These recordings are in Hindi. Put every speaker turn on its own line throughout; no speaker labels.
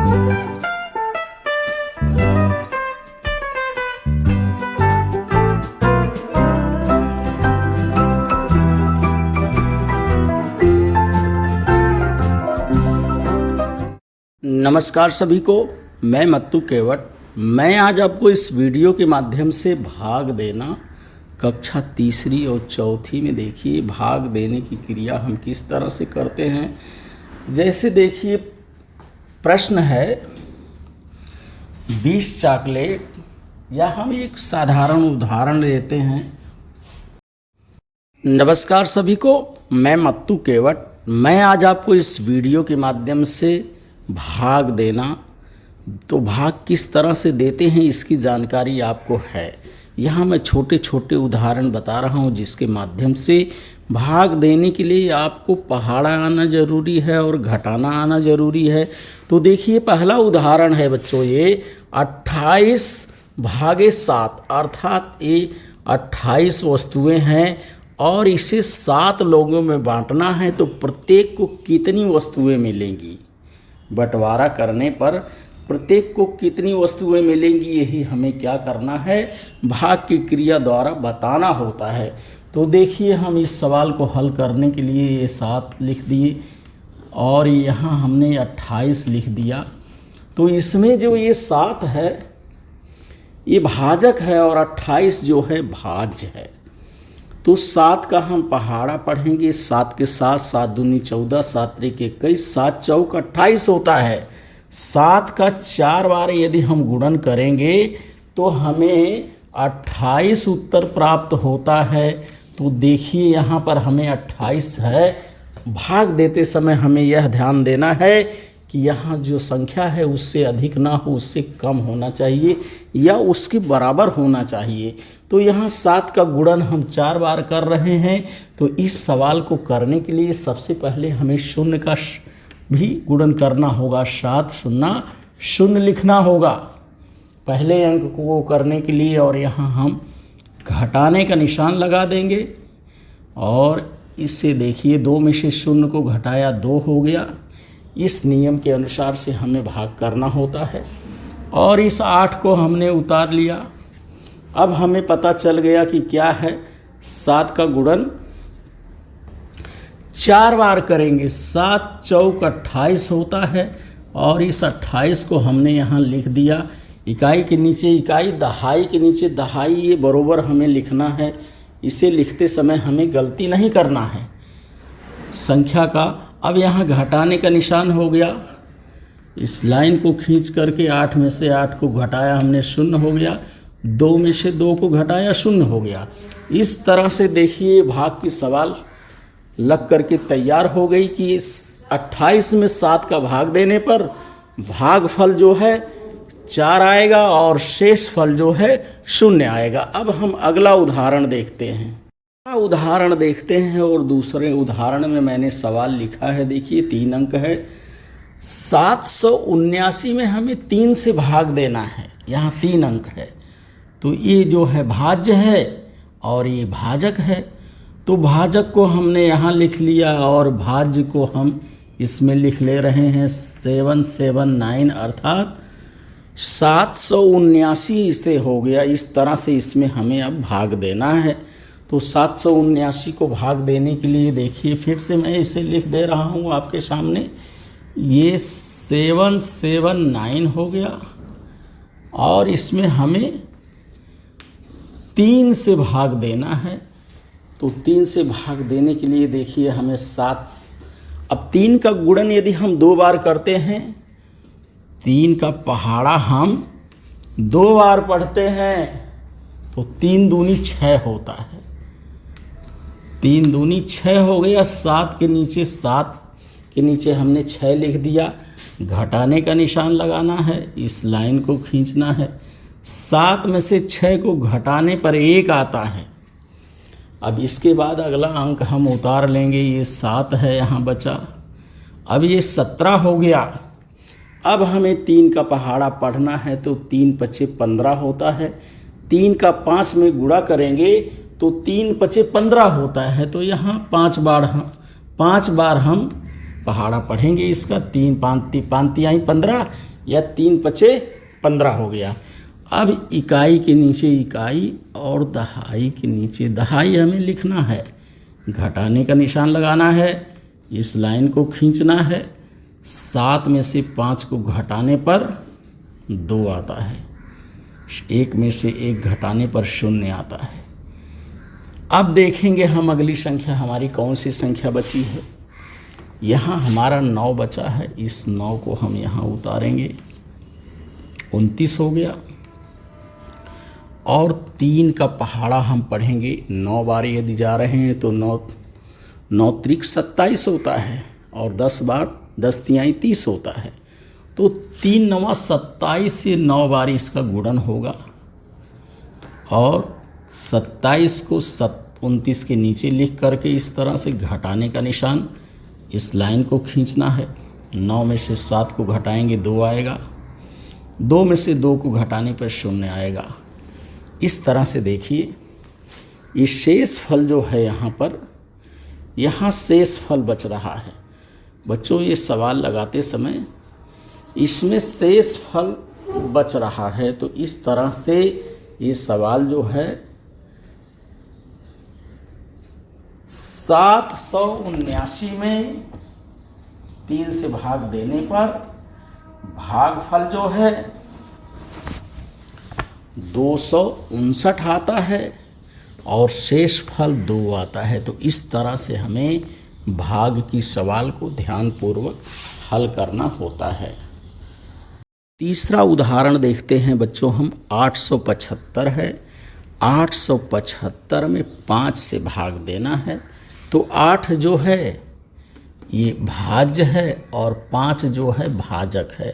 नमस्कार सभी को, मैं मत्तू केवट। मैं आज आपको इस वीडियो के माध्यम से भाग देना कक्षा तीसरी और चौथी में देखिए भाग देने की क्रिया हम किस तरह से करते हैं। जैसे देखिए प्रश्न है 20 चॉकलेट, या हम एक साधारण उदाहरण लेते हैं। नमस्कार सभी को, मैं मत्तू केवट। मैं आज आपको इस वीडियो के माध्यम से भाग देना, तो भाग किस तरह से देते हैं इसकी जानकारी आपको है। यहाँ मैं छोटे छोटे उदाहरण बता रहा हूँ जिसके माध्यम से भाग देने के लिए आपको पहाड़ा आना जरूरी है और घटाना आना जरूरी है। तो देखिए पहला उदाहरण है बच्चों, ये 28 भागे 7, अर्थात ये 28 वस्तुएं हैं और इसे 7 लोगों में बांटना है। तो प्रत्येक को कितनी वस्तुएं मिलेंगी, बंटवारा करने पर प्रत्येक को कितनी वस्तुएं मिलेंगी, यही हमें क्या करना है, भाग की क्रिया द्वारा बताना होता है। तो देखिए हम इस सवाल को हल करने के लिए ये 7 लिख दिए और यहाँ हमने 28 लिख दिया। तो इसमें जो ये 7 है ये भाजक है और 28 जो है भाज्य है। तो 7 का हम पहाड़ा पढ़ेंगे, 7 के साथ 7 दूनी 14, 7 त्रिक 21, 7 चौक 28 होता है। 7 का 4 बार यदि हम गुणन करेंगे तो हमें 28 उत्तर प्राप्त होता है। तो देखिए यहाँ पर हमें 28 है। भाग देते समय हमें यह ध्यान देना है कि यहाँ जो संख्या है उससे अधिक ना हो, उससे कम होना चाहिए या उसके बराबर होना चाहिए। तो यहाँ 7 का गुणन हम 4 बार कर रहे हैं। तो इस सवाल को करने के लिए सबसे पहले हमें शून्य का भी गुणन करना होगा। 7 शून्य शून्य लिखना होगा पहले अंक को करने के लिए, और यहाँ हम घटाने का निशान लगा देंगे और इससे देखिए 2 में से शून्य को घटाया 2 हो गया। इस नियम के अनुसार से हमें भाग करना होता है और इस 8 को हमने उतार लिया। अब हमें पता चल गया कि क्या है, 7 का गुणन 4 बार करेंगे, 7 चौक 28 होता है और इस 28 को हमने यहाँ लिख दिया। इकाई के नीचे इकाई, दहाई के नीचे दहाई, ये बरोबर हमें लिखना है। इसे लिखते समय हमें गलती नहीं करना है संख्या का। अब यहाँ घटाने का निशान हो गया, इस लाइन को खींच करके 8 में से 8 को घटाया हमने, 0 हो गया। 2 में से 2 को घटाया, 0 हो गया। इस तरह से देखिए भाग की सवाल लग करके तैयार हो गई कि 28 में 7 का भाग देने पर भागफल जो है 4 आएगा और शेष फल जो है 0 आएगा। अब हम अगला उदाहरण देखते हैं। उदाहरण देखते हैं और दूसरे उदाहरण में मैंने सवाल लिखा है, देखिए 3 अंक है। 779 में हमें 3 से भाग देना है, यहाँ 3 अंक है। तो ये जो है भाज्य है और ये भाजक है। तो भाजक को हमने यहाँ लिख लिया और भाज्य को हम इसमें लिख ले रहे हैं 779, अर्थात 779 इसे हो गया। इस तरह से इसमें हमें अब भाग देना है। तो 779 को भाग देने के लिए देखिए फिर से मैं इसे लिख दे रहा हूँ आपके सामने। ये 779 हो गया और इसमें हमें 3 से भाग देना है। तो 3 से भाग देने के लिए देखिए हमें 7, अब 3 का गुणन यदि हम 2 बार करते हैं, 3 का पहाड़ा हम 2 बार पढ़ते हैं, तो 3 दूनी 6 होता है। 3 दूनी 6 हो गया। 7 के नीचे हमने 6 लिख दिया। घटाने का निशान लगाना है, इस लाइन को खींचना है। 7 में से 6 को घटाने पर 1 आता है। अब इसके बाद अगला अंक हम उतार लेंगे, ये 7 है यहाँ बचा। अब ये 17 हो गया। अब हमें 3 का पहाड़ा पढ़ना है, तो 3 पचे 15 होता है। 3 का 5 में गुणा करेंगे तो 3 पचे 15 होता है। तो यहाँ 5 बार हम पहाड़ा पढ़ेंगे इसका। 3 5 आई 15, या 3 पचे 15 हो गया। अब इकाई के नीचे इकाई और दहाई के नीचे दहाई हमें लिखना है, घटाने का निशान लगाना है, इस लाइन को खींचना है। 7 में से 5 को घटाने पर 2 आता है, 1 में से 1 घटाने पर 0 आता है। अब देखेंगे हम अगली संख्या हमारी कौन सी संख्या बची है। यहाँ हमारा 9 बचा है, इस 9 को हम यहाँ उतारेंगे, 29 हो गया। और 3 का पहाड़ा हम पढ़ेंगे, 9 बार यदि जा रहे हैं तो 9 त्रिक 27 होता है, और 10 बार 10 तिहाई 30 होता है। तो 3 9 27 से 9 बार इसका गुणन होगा, और 27 को 29 के नीचे लिख करके इस तरह से घटाने का निशान, इस लाइन को खींचना है। 9 में से 7 को घटाएंगे 2 आएगा, 2 में से 2 को घटाने पर 0 आएगा। इस तरह से देखिए ये शेष फल जो है यहाँ पर, यहाँ शेष फल बच रहा है। बच्चों ये सवाल लगाते समय इसमें शेष फल बच रहा है, तो इस तरह से ये सवाल जो है 779 में 3 से भाग देने पर भागफल जो है 259 आता है और शेष फल 2 आता है। तो इस तरह से हमें भाग की सवाल को ध्यानपूर्वक हल करना होता है। तीसरा उदाहरण देखते हैं बच्चों हम। 875 है, 875 में 5 से भाग देना है। तो 8 जो है ये भाज्य है और 5 जो है भाजक है।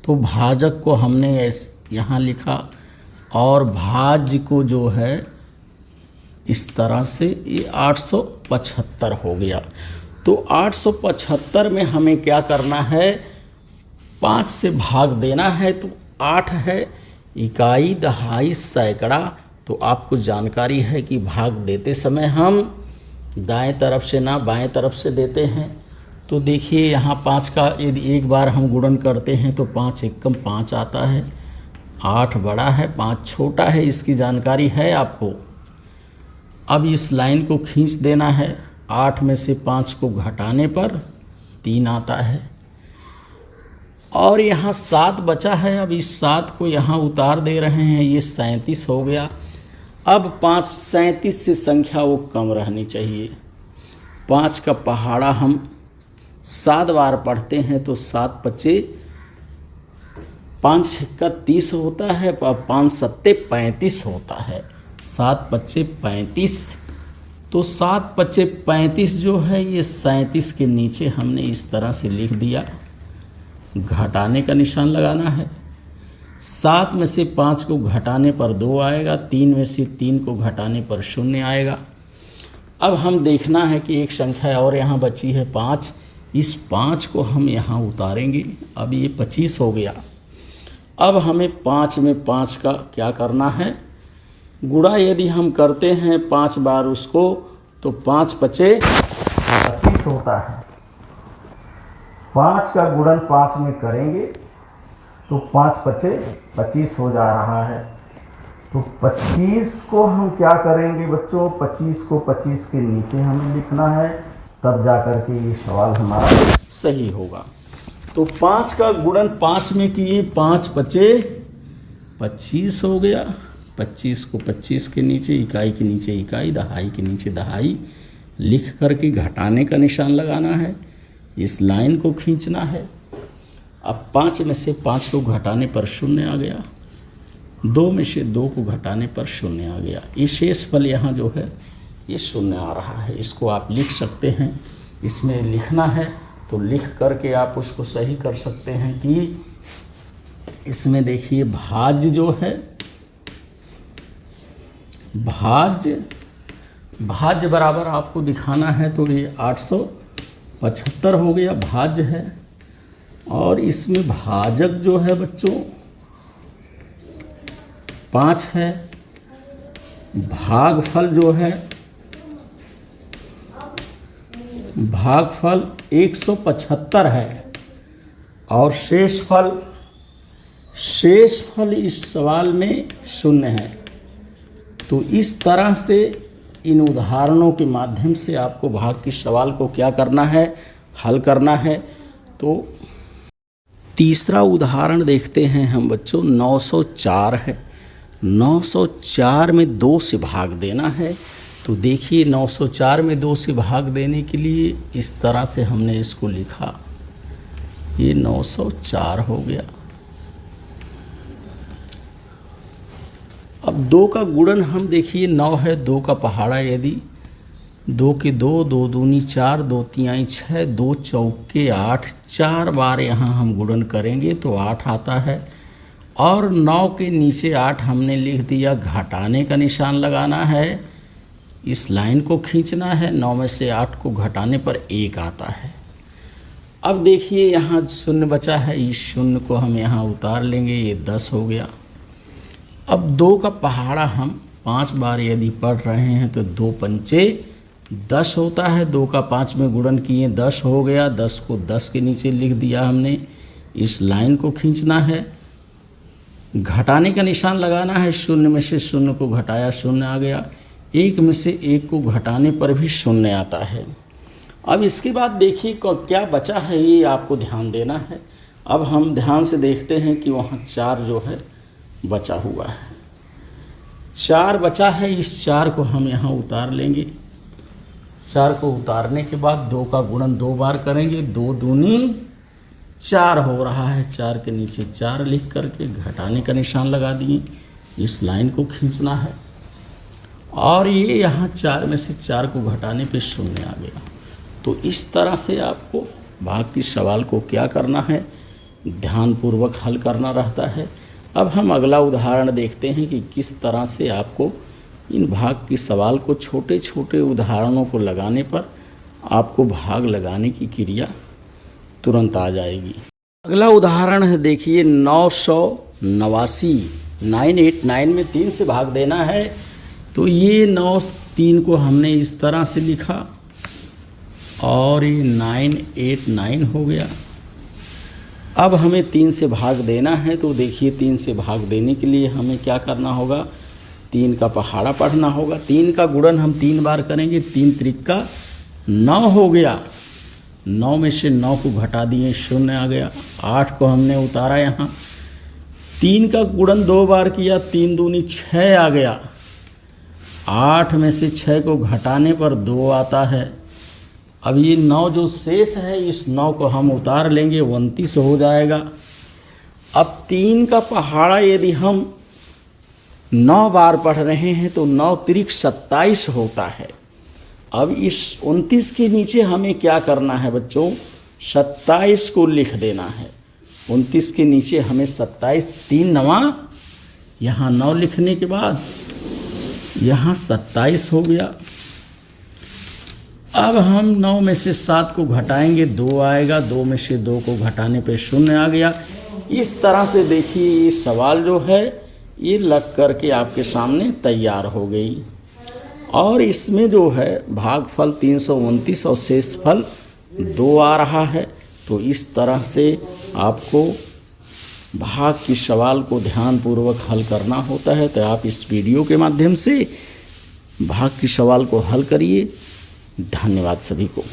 तो भाजक को हमने यहाँ लिखा और भाज्य को जो है इस तरह से ये 875 हो गया। तो 875 में हमें क्या करना है, 5 से भाग देना है। तो 8 है इकाई, दहाई, सैकड़ा। तो आपको जानकारी है कि भाग देते समय हम दाएं तरफ से ना बाएं तरफ से देते हैं। तो देखिए यहाँ 5 का यदि एक बार हम गुणन करते हैं तो 5 एकम 5 आता है। 8 बड़ा है, 5 छोटा है, इसकी जानकारी है आपको। अब इस लाइन को खींच देना है। 8 में से 5 को घटाने पर 3 आता है और यहाँ 7 बचा है। अब इस 7 को यहाँ उतार दे रहे हैं, ये 37 हो गया। अब 5 37 से संख्या वो कम रहनी चाहिए। 5 का पहाड़ा हम 7 बार पढ़ते हैं तो 7 पचे 5 छक्का 30 होता है, 5 सत्ते 35 होता है। 7 पचे 35, तो 7 पचे 35 जो है ये 37 के नीचे हमने इस तरह से लिख दिया। घटाने का निशान लगाना है। 7 में से 5 को घटाने पर 2 आएगा, 3 में से 3 को घटाने पर 0 आएगा। अब हम देखना है कि एक संख्या और यहाँ बची है 5। इस 5 को हम यहाँ उतारेंगे। अब ये 25 हो गया। अब हमें 5 में 5 का क्या करना है, गुणा यदि हम करते हैं 5 बार उसको तो 5 पचे 25 होता है। 5 का गुणन 5 में करेंगे तो 5 पचे 25 हो जा रहा है। तो 25 को हम क्या करेंगे बच्चों, 25 को 25 के नीचे हमें लिखना है, तब जा कर के ये सवाल हमारा सही होगा। तो 5 का गुणन 5 में किए, 5 पचे 25 हो गया। 25 को 25 के नीचे, इकाई के नीचे इकाई, दहाई के नीचे दहाई लिख करके घटाने का निशान लगाना है। इस लाइन को खींचना है। अब 5 में से 5 को घटाने पर 0 आ गया। 2 में से 2 को घटाने पर 0 आ गया। ये शेष फल यहाँ जो है ये 0 आ रहा है। इसको आप लिख सकते हैं, इसमें लिखना है तो लिख करके आप उसको सही कर सकते हैं कि इसमें देखिए भाज्य जो है, भाज्य बराबर आपको दिखाना है। तो ये 875 हो गया, भाज्य है। और इसमें भाजक जो है बच्चों 5 है। भागफल जो है, भागफल 175 है और शेष फल शेषफल इस सवाल में शून्य है। तो इस तरह से इन उदाहरणों के माध्यम से आपको भाग के सवाल को क्या करना है, हल करना है। तो तीसरा उदाहरण देखते हैं हम बच्चों। 904 है, 904 में 2 से भाग देना है। तो देखिए 904 में 2 से भाग देने के लिए इस तरह से हमने इसको लिखा, ये 904 हो गया। अब 2 का गुणन हम देखिए 9 है, 2 का पहाड़ा, यदि 2 के 2, 2 दूनी 4, 2 तिहाई 6, 2 चौके 8, 4 बार यहाँ हम गुणन करेंगे तो 8 आता है। और 9 के नीचे 8 हमने लिख दिया, घटाने का निशान लगाना है, इस लाइन को खींचना है। 9 में से 8 को घटाने पर 1 आता है। अब देखिए यहाँ शून्य बचा है, इस शून्य को हम यहाँ उतार लेंगे, ये 10 हो गया। अब 2 का पहाड़ा हम 5 बार यदि पढ़ रहे हैं तो 2 पंचे 10 होता है। 2 का 5 में गुणन किए 10 हो गया। 10 को 10 के नीचे लिख दिया हमने, इस लाइन को खींचना है, घटाने का निशान लगाना है। शून्य में से शून्य को घटाया, शून्य आ गया। 1 में से 1 को घटाने पर भी शून्य आता है। अब इसके बाद देखिए क्या बचा है, ये आपको ध्यान देना है। अब हम ध्यान से देखते हैं कि वहाँ 4 जो है बचा हुआ है, 4 बचा है। इस 4 को हम यहाँ उतार लेंगे। 4 को उतारने के बाद 2 का गुणन 2 बार करेंगे, 2 दूनी 4 हो रहा है। 4 के नीचे 4 लिख करके घटाने का निशान लगा दिए, इस लाइन को खींचना है। और ये यहाँ 4 में से 4 को घटाने पे शून्य आ गया। तो इस तरह से आपको भाग के सवाल को क्या करना है, ध्यानपूर्वक हल करना रहता है। अब हम अगला उदाहरण देखते हैं कि किस तरह से आपको इन भाग के सवाल को छोटे छोटे उदाहरणों को लगाने पर आपको भाग लगाने की क्रिया तुरंत आ जाएगी। अगला उदाहरण है देखिए 989, 989 में 3 से भाग देना है। तो ये 9 3 को हमने इस तरह से लिखा और ये 989 हो गया। अब हमें 3 से भाग देना है। तो देखिए 3 से भाग देने के लिए हमें क्या करना होगा, 3 का पहाड़ा पढ़ना होगा। 3 का गुणन हम 3 बार करेंगे, 3 त्रिका 9 हो गया। 9 में से 9 को घटा दिए, शून्य आ गया। 8 को हमने उतारा यहाँ, 3 का गुणन 2 बार किया, 3 दूनी 6 आ गया। 8 में से 6 को घटाने पर 2 आता है। अब ये 9 जो शेष है, इस 9 को हम उतार लेंगे, 29 हो जाएगा। अब 3 का पहाड़ा यदि हम 9 बार पढ़ रहे हैं तो 9 त्रिक 27 होता है। अब इस 29 के नीचे हमें क्या करना है बच्चों, 27 को लिख देना है। 29 के नीचे हमें 27, 3 नवा, यहाँ 9 लिखने के बाद यहाँ 27 हो गया। अब हम 9 में से 7 को घटाएंगे, 2 आएगा। 2 में से 2 को घटाने पे शून्य आ गया। इस तरह से देखिए ये सवाल जो है ये लग करके आपके सामने तैयार हो गई। और इसमें जो है भागफल 329 और शेषफल 2 आ रहा है। तो इस तरह से आपको भाग की सवाल को ध्यानपूर्वक हल करना होता है। तो आप इस वीडियो के माध्यम से भाग की सवाल को हल करिए। धन्यवाद सभी को।